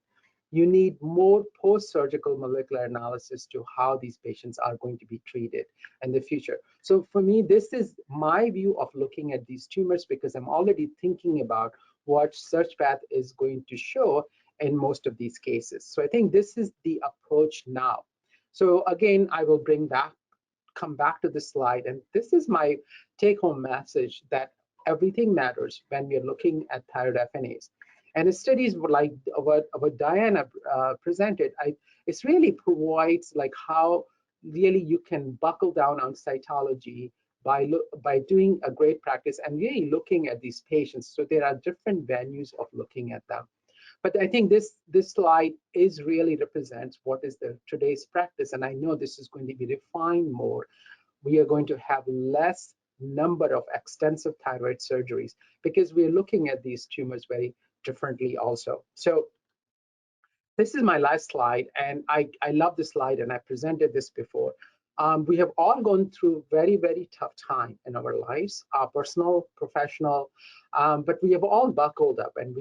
You need more post-surgical molecular analysis to how these patients are going to be treated in the future. So for me, this is my view of looking at these tumors, because I'm already thinking about what search path is going to show in most of these cases. So I think this is the approach now. So again, I will come back to this slide, and this is my take-home message, that everything matters when we're looking at thyroid FNAs. And studies like what Dianna presented, it really provides like how really you can buckle down on cytology by doing a great practice and really looking at these patients. So there are different venues of looking at them. But I think this slide really represents what is today's practice, and I know this is going to be refined more. We are going to have less number of extensive thyroid surgeries because we're looking at these tumors very differently also. So this is my last slide, and I love this slide, and I presented this before. We have all gone through very, very tough time in our lives, personal, professional, but we have all buckled up, and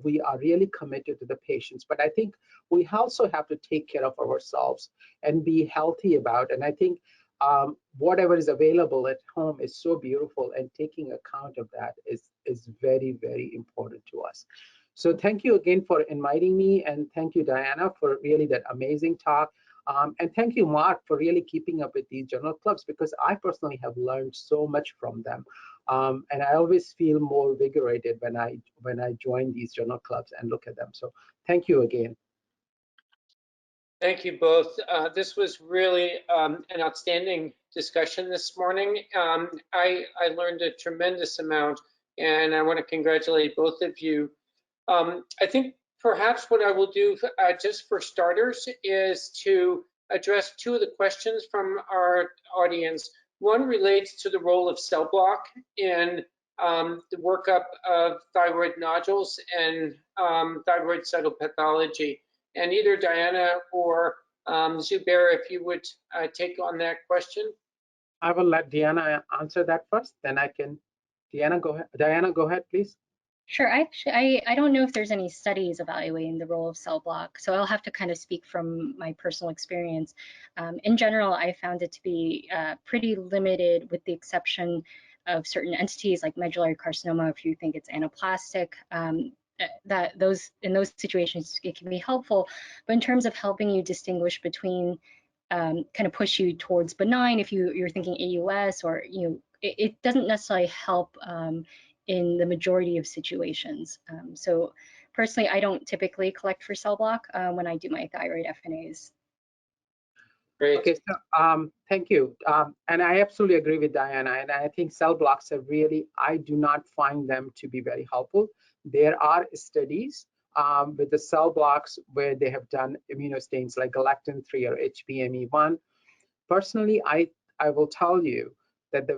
we are really committed to the patients. But I think we also have to take care of ourselves and be healthy about it. And I think whatever is available at home is so beautiful, and taking account of that is very, very important to us. So thank you again for inviting me, and thank you, Dianna, for really that amazing talk. And thank you, Mark, for really keeping up with these journal clubs, because I personally have learned so much from them. And I always feel more invigorated when I join these journal clubs and look at them. So thank you again. Thank you both. This was really an outstanding discussion this morning. I learned a tremendous amount, and I want to congratulate both of you. I think perhaps what I will do just for starters is to address 2 of the questions from our audience. One relates to the role of cell block in the workup of thyroid nodules and thyroid cytopathology. And either Dianna or Zubair, if you would take on that question. I will let Dianna answer that first, then I can. Dianna, go ahead, please. Sure. I don't know if there's any studies evaluating the role of cell block, so I'll have to kind of speak from my personal experience. In general, I found it to be pretty limited, with the exception of certain entities like medullary carcinoma, if you think it's anaplastic. In those situations, it can be helpful. But in terms of helping you distinguish between, kind of push you towards benign, if you're thinking AUS, or it doesn't necessarily help in the majority of situations. So personally, I don't typically collect for cell block when I do my thyroid FNAs. Great. Okay, so thank you. And I absolutely agree with Dianna. And I think cell blocks are really, I do not find them to be very helpful. There are studies with the cell blocks where they have done immunostains like galectin-3 or HPME1. Personally, I will tell you that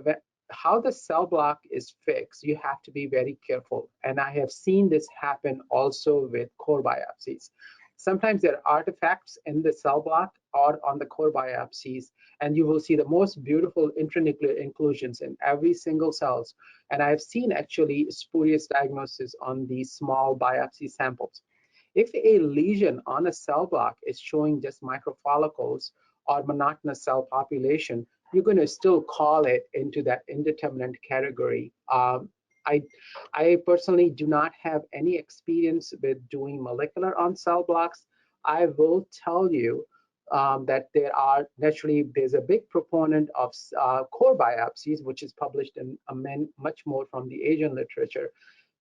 how the cell block is fixed, you have to be very careful. And I have seen this happen also with core biopsies. Sometimes there are artifacts in the cell block or on the core biopsies, and you will see the most beautiful intranuclear inclusions in every single cells. And I've seen actually spurious diagnosis on these small biopsy samples. If a lesion on a cell block is showing just microfollicles or monotonous cell population, you're going to still call it into that indeterminate category. I personally do not have any experience with doing molecular on cell blocks. I will tell you that there's a big proponent of core biopsies, which is published in much more from the Asian literature.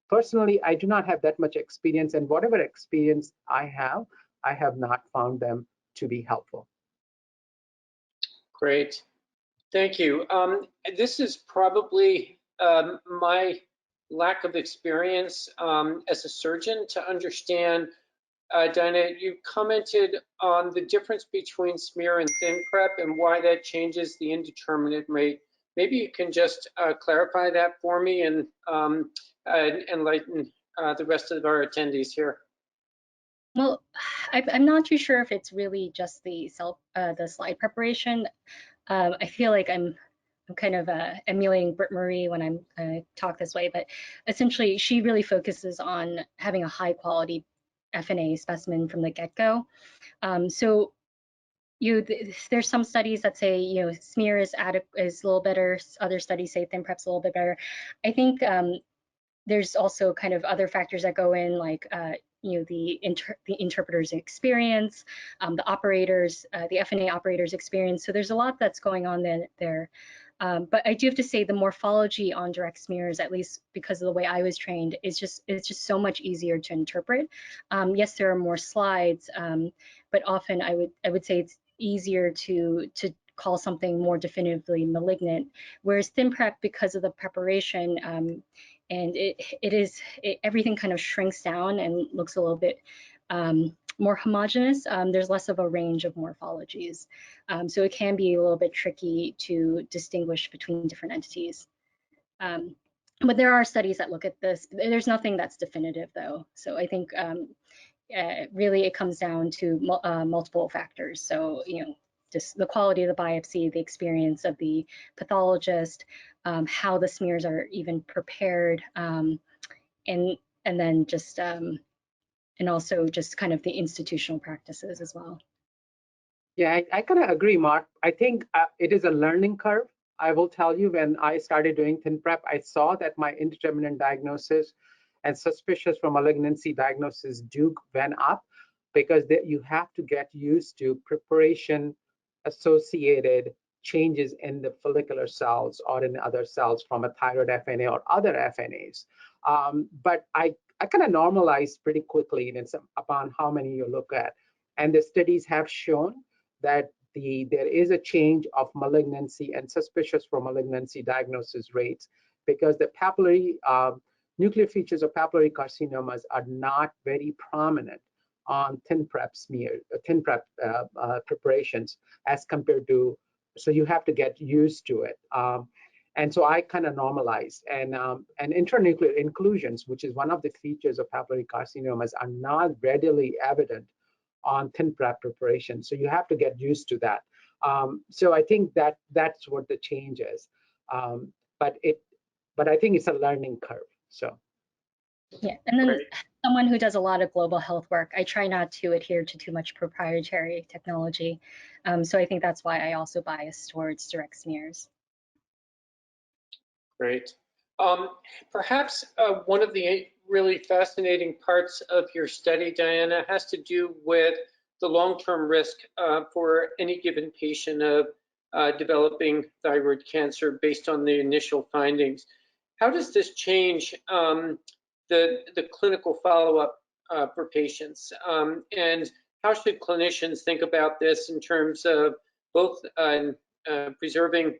Personally, I do not have that much experience, and whatever experience I have not found them to be helpful. Great. Thank you. This is probably my lack of experience as a surgeon to understand. Dianna, you commented on the difference between smear and thin prep and why that changes the indeterminate rate. Maybe you can just clarify that for me and enlighten the rest of our attendees here. Well, I'm not too sure if it's really just the slide preparation. I feel like I'm kind of emulating Britt Marie when I talk this way, but essentially she really focuses on having a high quality FNA specimen from the get-go. So there's some studies that say smear is a little better. Other studies say thin prep's a little bit better. I think there's also kind of other factors that go in, like the interpreter's experience, the operators, the FNA operators' experience. So there's a lot that's going on there. But I do have to say the morphology on direct smears, at least because of the way I was trained, it's just so much easier to interpret. Yes, there are more slides, but often I would say it's easier to call something more definitively malignant. Whereas thin prep, because of the preparation, and everything kind of shrinks down and looks a little bit more homogeneous. There's less of a range of morphologies. So it can be a little bit tricky to distinguish between different entities. But there are studies that look at this. There's nothing that's definitive though. So I think really it comes down to multiple factors. So, just the quality of the biopsy, the experience of the pathologist, how the smears are even prepared, and then just and also just kind of the institutional practices as well. Yeah, I kind of agree, Mark. I think it is a learning curve. I will tell you, when I started doing thin prep, I saw that my indeterminate diagnosis and suspicious for malignancy diagnosis went up, because you have to get used to preparation associated changes in the follicular cells or in other cells from a thyroid FNA or other FNAs. But I kind of normalized pretty quickly, and it's upon how many you look at. And the studies have shown that there is a change of malignancy and suspicious for malignancy diagnosis rates, because the papillary nuclear features of papillary carcinomas are not very prominent on thin prep preparations as compared to, so you have to get used to it. And so I kind of normalized, and intranuclear inclusions, which is one of the features of papillary carcinomas, are not readily evident on thin prep preparation. So you have to get used to that. So I think that's what the change is. But I think it's a learning curve. So. Yeah, and then Great. someone who does a lot of global health work, I try not to adhere to too much proprietary technology. So I think that's why I also bias towards direct smears. Great. Perhaps one of the really fascinating parts of your study, Dianna, has to do with the long-term risk for any given patient of developing thyroid cancer based on the initial findings. How does this change the clinical follow-up for patients? And how should clinicians think about this in terms of both in preserving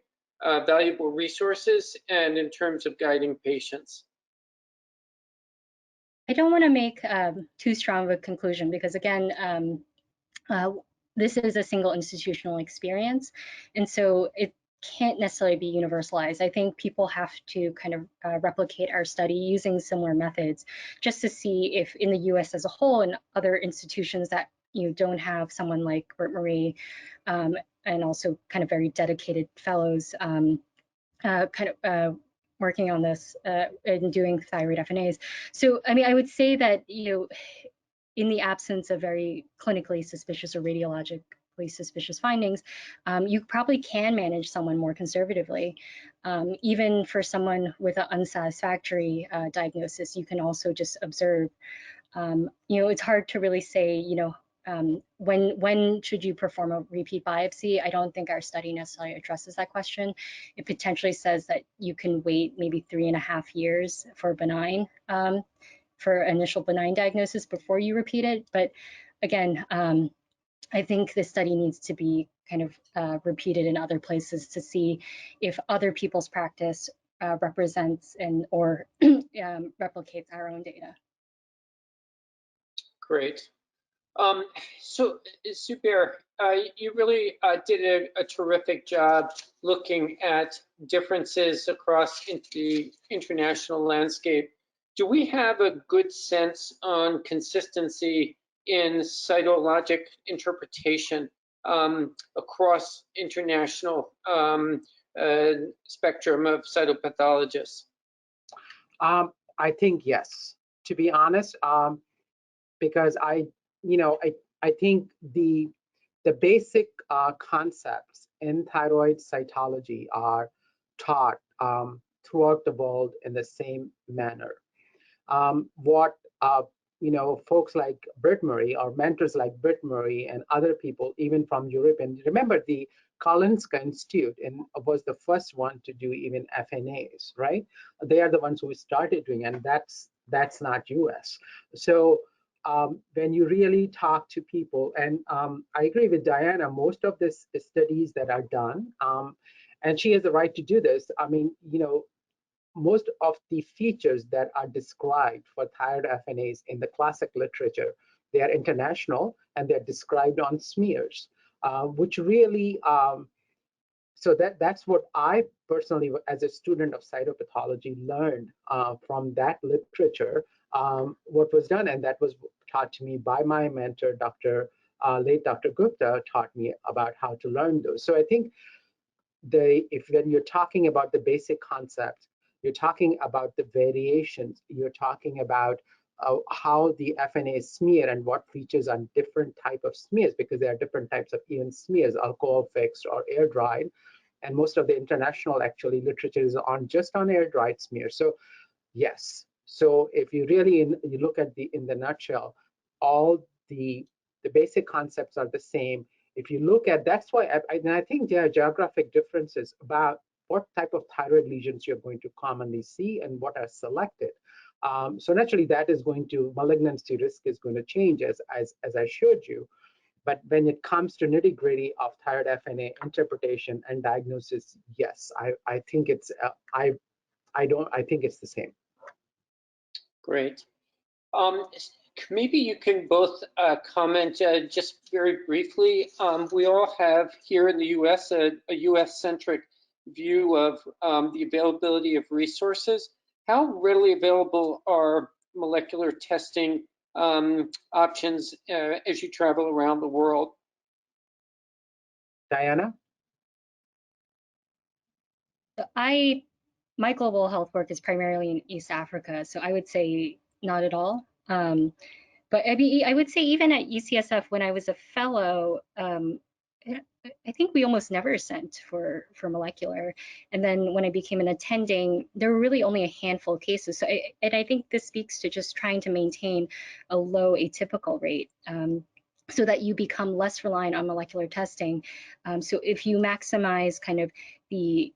valuable resources and in terms of guiding patients. I don't want to make too strong of a conclusion because, again, this is a single institutional experience, and so it can't necessarily be universalized. I think people have to kind of replicate our study using similar methods just to see if in the US as a whole and other institutions that don't have someone like Bert Marie and also kind of very dedicated fellows working on this and doing thyroid FNAs. So, I mean, I would say that, in the absence of very clinically suspicious or radiologically suspicious findings, you probably can manage someone more conservatively. Even for someone with an unsatisfactory diagnosis, you can also just observe. It's hard to really say, when should you perform a repeat biopsy? I don't think our study necessarily addresses that question. It potentially says that you can wait maybe 3.5 years for benign, for initial benign diagnosis before you repeat it. But again, I think this study needs to be kind of repeated in other places to see if other people's practice represents or replicates our own data. Great. So, Zubair, you really did a terrific job looking at differences across the international landscape. Do we have a good sense on consistency in cytologic interpretation across international spectrum of cytopathologists? I think yes, to be honest, because I think the basic concepts in thyroid cytology are taught throughout the world in the same manner. What folks like Bert Marie or mentors like Bert Marie and other people, even from Europe, and remember the Karolinska Institute was the first one to do even FNAs, right? They are the ones who started doing, and that's not US. So when you really talk to people, and I agree with Dianna, most of this studies that are done, and she has the right to do this. I mean, most of the features that are described for thyroid FNAs in the classic literature, they are international and they're described on smears, which really, so that's what I personally, as a student of cytopathology, learned from that literature, what was done, and that was taught to me by my mentor, late Dr. Gupta, taught me about how to learn those. So I think when you're talking about the basic concepts, you're talking about the variations, you're talking about how the FNA is smeared and what features on different type of smears, because there are different types of even smears, alcohol fixed or air dried, and most of the international actually literature is just on air dried smears. So yes, so if you really you look at in the nutshell, all the basic concepts are the same. If you look at, that's why I think there are geographic differences about what type of thyroid lesions you're going to commonly see and what are selected. So naturally, that is going to, malignancy risk is going to change as I showed you. But when it comes to nitty-gritty of thyroid FNA interpretation and diagnosis, yes, I think it's I think it's the same. Great. Maybe you can both comment just very briefly. We all have here in the US a US-centric view of the availability of resources. How readily available are molecular testing options as you travel around the world? Dianna? My global health work is primarily in East Africa, so I would say not at all. But I would say even at UCSF, when I was a fellow, I think we almost never sent for molecular. And then when I became an attending, there were really only a handful of cases. So I think this speaks to just trying to maintain a low atypical rate so that you become less reliant on molecular testing. So if you maximize kind of the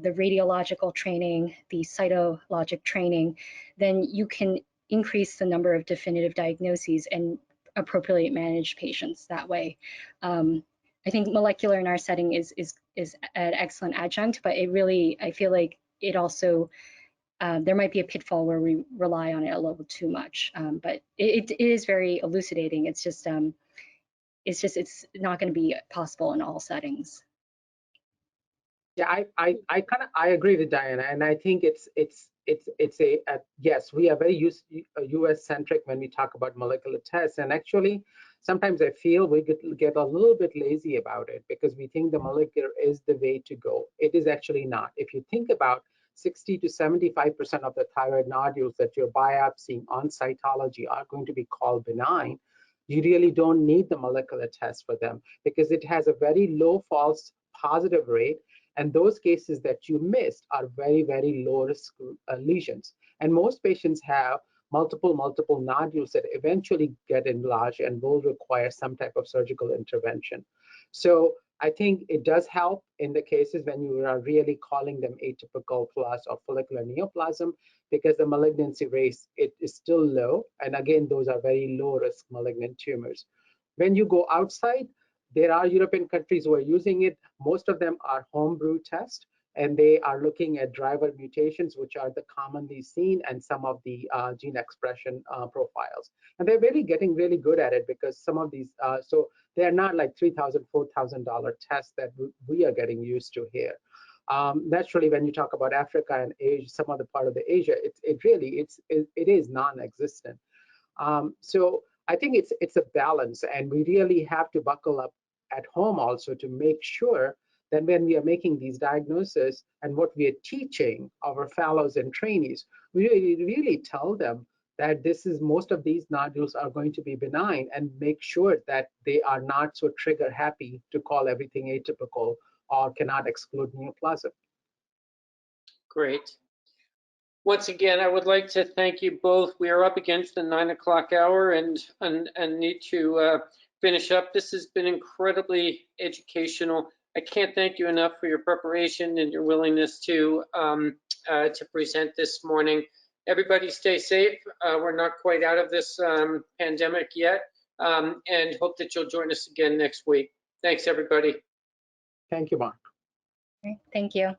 radiological training, the cytologic training, then you can increase the number of definitive diagnoses and appropriately manage patients that way. I think molecular in our setting is an excellent adjunct, but it really, I feel like it also, there might be a pitfall where we rely on it a little too much, but it is very elucidating. It's just it's not going to be possible in all settings. Yeah, I agree with Dianna, and I think it's a yes, we are very US centric when we talk about molecular tests, and actually sometimes I feel we get a little bit lazy about it because we think the molecular is the way to go. It is actually not. If you think about 60 to 75% of the thyroid nodules that you're biopsying on cytology are going to be called benign, you really don't need the molecular test for them because it has a very low false positive rate. And those cases that you missed are very, very low risk lesions. And most patients have multiple nodules that eventually get enlarged and will require some type of surgical intervention. So I think it does help in the cases when you are really calling them atypical plus or follicular neoplasm, because the malignancy rate it is still low. And again, those are very low risk malignant tumors. When you go outside, there are European countries who are using it. Most of them are homebrew tests, and they are looking at driver mutations, which are the commonly seen, and some of the gene expression profiles. And they're really getting really good at it because some of these, so they're not like $3,000, $4,000 tests that we are getting used to here. Naturally, when you talk about Africa and Asia, some other part of the Asia, it is non-existent. So I think it's a balance, and we really have to buckle up at home also to make sure that when we are making these diagnoses and what we are teaching our fellows and trainees, we really tell them that most of these nodules are going to be benign, and make sure that they are not so trigger happy to call everything atypical or cannot exclude neoplasm. Great. Once again, I would like to thank you both. We are up against the 9 o'clock hour and need to finish up. This has been incredibly educational. I can't thank you enough for your preparation and your willingness to present this morning. Everybody stay safe. We're not quite out of this pandemic yet, and hope that you'll join us again next week. Thanks, everybody. Thank you, Mark. Thank you.